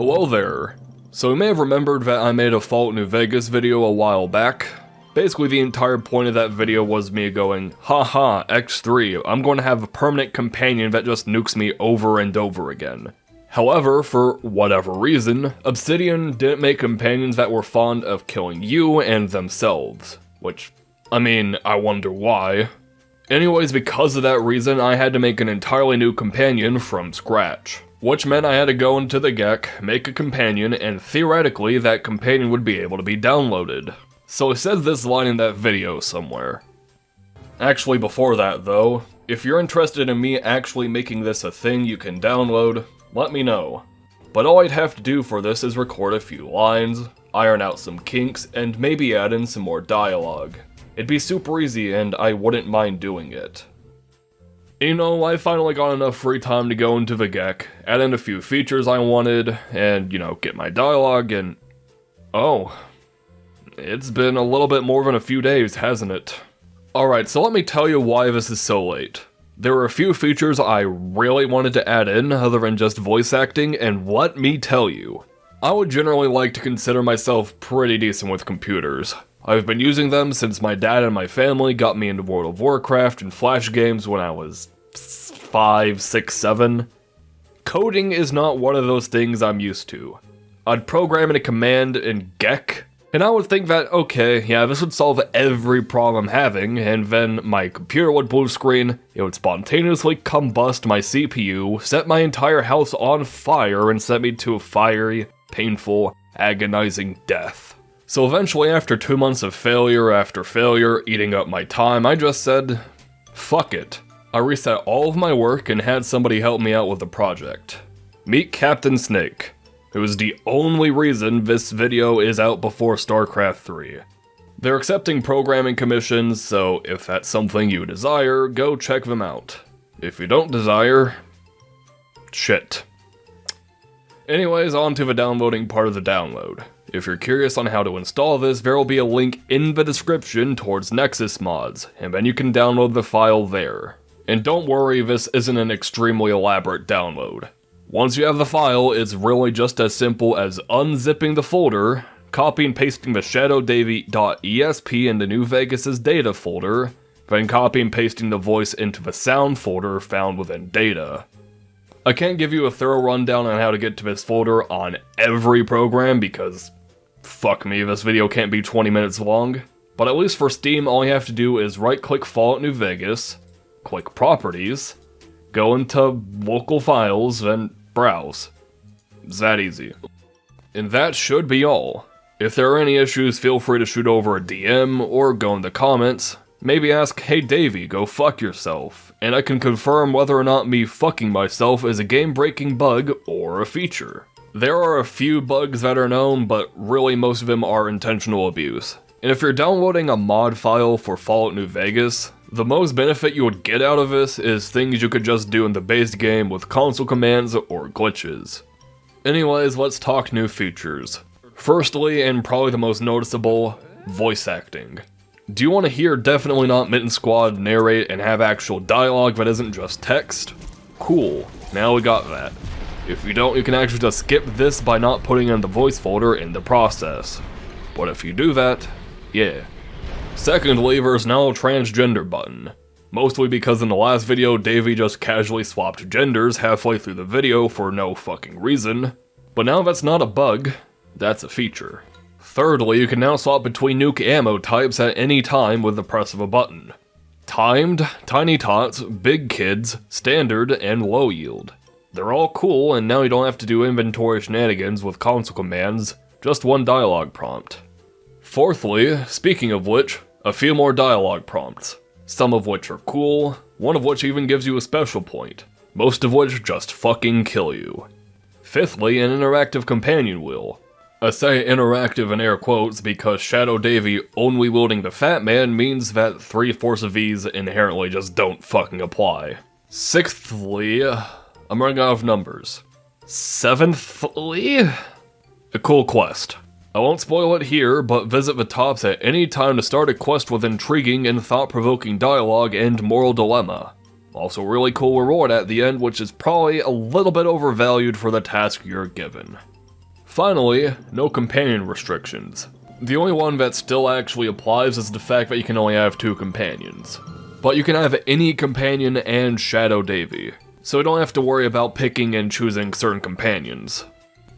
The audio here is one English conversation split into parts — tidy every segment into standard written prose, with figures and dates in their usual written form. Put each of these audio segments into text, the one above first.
Hello there. So you may have remembered that I made a Fallout New Vegas video a while back. Basically the entire point of that video was me going, haha, X3, I'm going to have a permanent companion that just nukes me over and over again. However, for whatever reason, Obsidian didn't make companions that were fond of killing you and themselves. Which, I mean, I wonder why. Anyways, because of that reason, I had to make an entirely new companion from scratch. Which meant I had to go into the GEC, make a companion, and theoretically that companion would be able to be downloaded. So I said this line in that video somewhere. Actually, before that though, if you're interested in me actually making this a thing you can download, let me know. But all I'd have to do for this is record a few lines, iron out some kinks, and maybe add in some more dialogue. It'd be super easy and I wouldn't mind doing it. You know, I finally got enough free time to go into the GEC, add in a few features I wanted, and, you know, get my dialogue, and... oh. It's been a little bit more than a few days, hasn't it? Alright, so let me tell you why this is so late. There were a few features I really wanted to add in, other than just voice acting, and let me tell you. I would generally like to consider myself pretty decent with computers. I've been using them since my dad and my family got me into World of Warcraft and Flash games when I was 5, 6, 7. Coding is not one of those things I'm used to. I'd program in a command in GEC, and I would think that, okay, yeah, this would solve every problem I'm having, and then my computer would blue screen, it would spontaneously combust my CPU, set my entire house on fire, and send me to a fiery, painful, agonizing death. So eventually, after 2 months of failure after failure eating up my time, I just said, fuck it. I reset all of my work and had somebody help me out with the project. Meet Captain Snake, who is the only reason this video is out before StarCraft 3. They're accepting programming commissions, so if that's something you desire, go check them out. If you don't desire, shit. Anyways, on to the downloading part of the download. If you're curious on how to install this, there will be a link in the description towards Nexus mods, and then you can download the file there. And don't worry, this isn't an extremely elaborate download. Once you have the file, it's really just as simple as unzipping the folder, copy and pasting the Shadow Davey.esp into New Vegas' data folder, then copy and pasting the voice into the sound folder found within data. I can't give you a thorough rundown on how to get to this folder on every program because, fuck me, this video can't be 20 minutes long. But at least for Steam, all you have to do is right-click Fallout New Vegas, click Properties, go into Local Files, and browse. It's that easy. And that should be all. If there are any issues, feel free to shoot over a DM or go in the comments. Maybe ask, hey Davey, go fuck yourself, and I can confirm whether or not me fucking myself is a game-breaking bug or a feature. There are a few bugs that are known, but really most of them are intentional abuse. And if you're downloading a mod file for Fallout New Vegas, the most benefit you would get out of this is things you could just do in the base game with console commands or glitches. Anyways, let's talk new features. Firstly, and probably the most noticeable, voice acting. Do you want to hear Definitely Not Mitten Squad narrate and have actual dialogue that isn't just text? Cool, now we got that. If you don't, you can actually just skip this by not putting in the voice folder in the process. But if you do that, yeah. Secondly, there's now a transgender button. Mostly because in the last video, Davey just casually swapped genders halfway through the video for no fucking reason. But now that's not a bug, that's a feature. Thirdly, you can now swap between nuke ammo types at any time with the press of a button. Timed, Tiny Tots, Big Kids, Standard, and Low Yield. They're all cool, and now you don't have to do inventory shenanigans with console commands, just one dialogue prompt. Fourthly, speaking of which, a few more dialogue prompts. Some of which are cool, one of which even gives you a special point, most of which just fucking kill you. Fifthly, an interactive companion wheel. I say interactive in air quotes because Shadow Davey only wielding the Fat Man means that 3 Force of V's inherently just don't fucking apply. Sixthly, I'm running out of numbers. Seventhly, a cool quest. I won't spoil it here, but visit the tops at any time to start a quest with intriguing and thought-provoking dialogue and moral dilemma. Also really cool reward at the end, which is probably a little bit overvalued for the task you're given. Finally, no companion restrictions. The only one that still actually applies is the fact that you can only have 2 companions. But you can have any companion and Shadow Davey, so you don't have to worry about picking and choosing certain companions.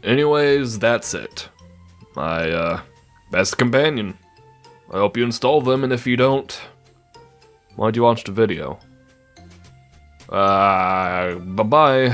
Anyways, that's it. That's the companion. I hope you install them, and if you don't, why'd you watch the video? BUhByE.